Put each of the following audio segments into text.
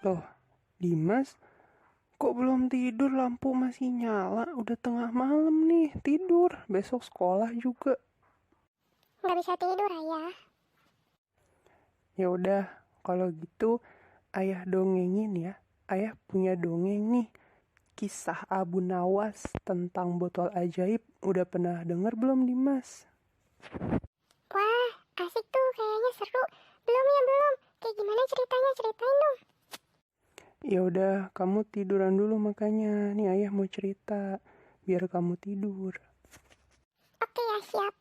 Loh, Dimas, kok belum tidur? Lampu masih nyala, udah tengah malam nih. Tidur, besok sekolah juga. Nggak bisa tidur, Ayah. Ya udah, kalau gitu ayah dongengin ya. Ayah punya dongeng nih. Kisah Abu Nawas tentang botol ajaib. Udah pernah denger belum, Dimas? Wah, asik tuh, kayaknya seru. Belum ya, belum. Kayak gimana ceritanya? Ceritain dong. Ya udah, kamu tiduran dulu makanya. Nih ayah mau cerita, biar kamu tidur. Oke ya, siap.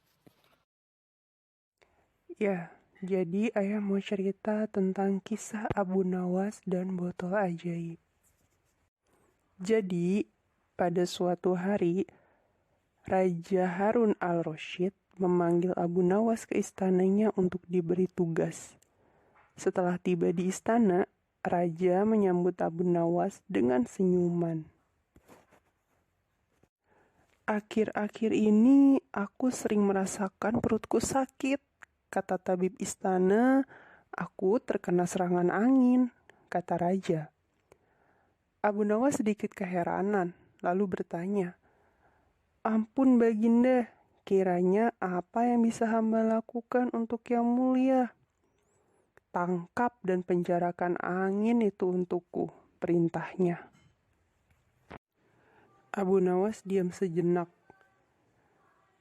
Ya, jadi ayah mau cerita tentang kisah Abu Nawas dan botol ajaib. Jadi, pada suatu hari, Raja Harun al-Rasyid memanggil Abu Nawas ke istananya untuk diberi tugas. Setelah tiba di istana, Raja menyambut Abu Nawas dengan senyuman. Akhir-akhir ini aku sering merasakan perutku sakit, kata tabib istana. Aku terkena serangan angin, kata raja. Abu Nawas sedikit keheranan, lalu bertanya, "Ampun Baginda, kiranya apa yang bisa hamba lakukan untuk yang mulia?" "Tangkap dan penjarakan angin itu untukku," perintahnya. Abu Nawas diam sejenak.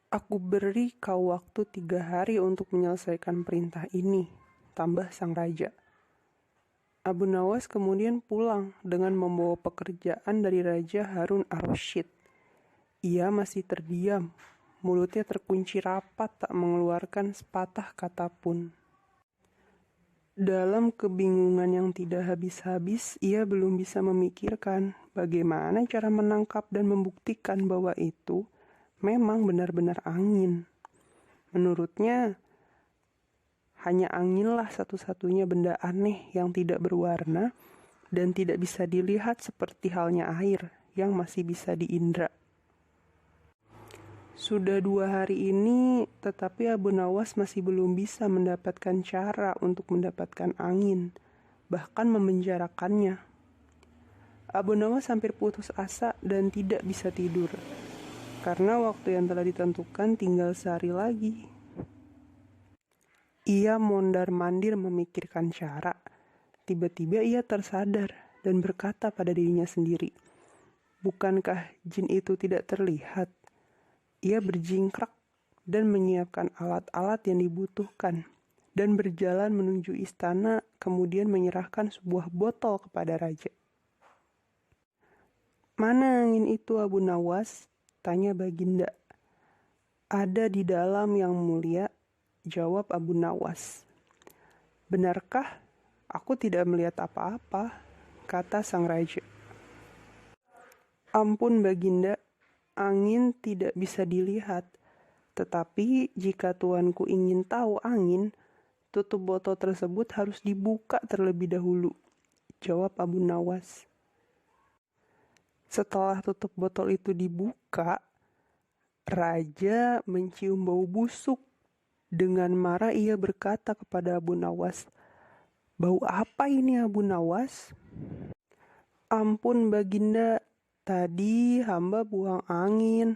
"Aku beri kau waktu 3 hari untuk menyelesaikan perintah ini," tambah sang raja. Abu Nawas kemudian pulang dengan membawa pekerjaan dari Raja Harun al-Rasyid. Ia masih terdiam, mulutnya terkunci rapat tak mengeluarkan sepatah kata pun. Dalam kebingungan yang tidak habis-habis, ia belum bisa memikirkan bagaimana cara menangkap dan membuktikan bahwa itu memang benar-benar angin. Menurutnya, hanya anginlah satu-satunya benda aneh yang tidak berwarna dan tidak bisa dilihat seperti halnya air yang masih bisa diindra. Sudah 2 hari ini, tetapi Abu Nawas masih belum bisa mendapatkan cara untuk mendapatkan angin, bahkan memenjarakannya. Abu Nawas hampir putus asa dan tidak bisa tidur, karena waktu yang telah ditentukan tinggal sehari lagi. Ia mondar-mandir memikirkan cara. Tiba-tiba ia tersadar dan berkata pada dirinya sendiri, "Bukankah jin itu tidak terlihat?" Ia berjingkrak dan menyiapkan alat-alat yang dibutuhkan dan berjalan menuju istana, kemudian menyerahkan sebuah botol kepada raja. "Mana angin itu, Abu Nawas?" tanya Baginda. "Ada di dalam, yang mulia," jawab Abu Nawas. "Benarkah? Aku tidak melihat apa-apa," kata sang raja. "Ampun Baginda, angin tidak bisa dilihat. Tetapi jika tuanku ingin tahu angin, tutup botol tersebut harus dibuka terlebih dahulu," jawab Abu Nawas. Setelah tutup botol itu dibuka, raja mencium bau busuk. Dengan marah ia berkata kepada Abu Nawas, "Bau apa ini, Abu Nawas?" "Ampun Baginda, tadi hamba buang angin,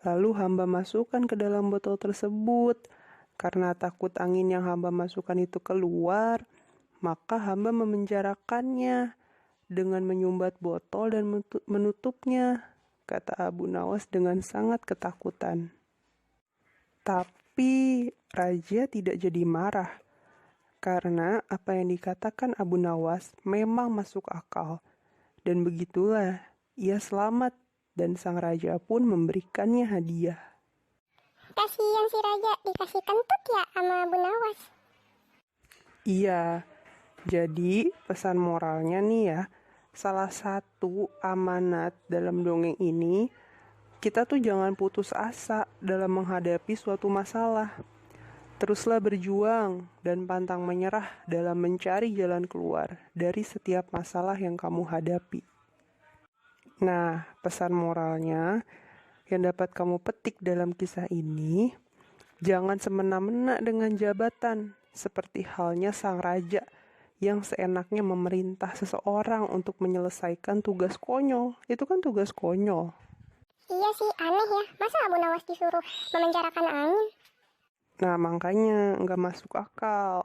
lalu hamba masukkan ke dalam botol tersebut. Karena takut angin yang hamba masukkan itu keluar, maka hamba memenjarakannya dengan menyumbat botol dan menutupnya," kata Abu Nawas dengan sangat ketakutan. Tapi raja tidak jadi marah, karena apa yang dikatakan Abu Nawas memang masuk akal. Dan begitulah ia selamat dan sang raja pun memberikannya hadiah. Kasihan si Raja, dikasih kentut ya sama Abu Nawas. Iya, jadi pesan moralnya nih ya, salah satu amanat dalam dongeng ini, kita tuh jangan putus asa dalam menghadapi suatu masalah. Teruslah berjuang dan pantang menyerah dalam mencari jalan keluar dari setiap masalah yang kamu hadapi. Nah, pesan moralnya yang dapat kamu petik dalam kisah ini, jangan semena-mena dengan jabatan seperti halnya sang raja yang seenaknya memerintah seseorang untuk menyelesaikan tugas konyol. Itu kan tugas konyol. Iya sih, aneh ya. Masa Abu Nawas disuruh memenjarakan angin? Nah, makanya nggak masuk akal.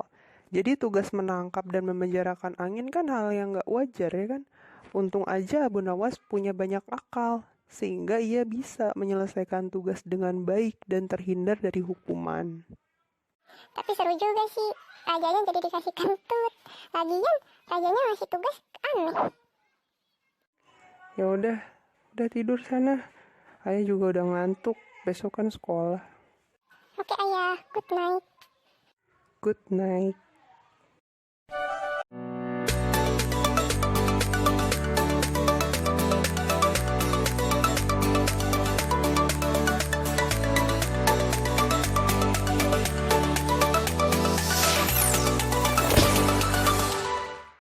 Jadi tugas menangkap dan memenjarakan angin kan hal yang nggak wajar ya kan. Untung aja Abu Nawas punya banyak akal, sehingga ia bisa menyelesaikan tugas dengan baik dan terhindar dari hukuman. Tapi seru juga sih. Rajanya jadi dikasih kentut. Lagian, rajanya ngasih tugas aneh. Ya udah tidur sana. Ayah juga udah ngantuk, besok kan sekolah. Oke ayah, good night. Good night.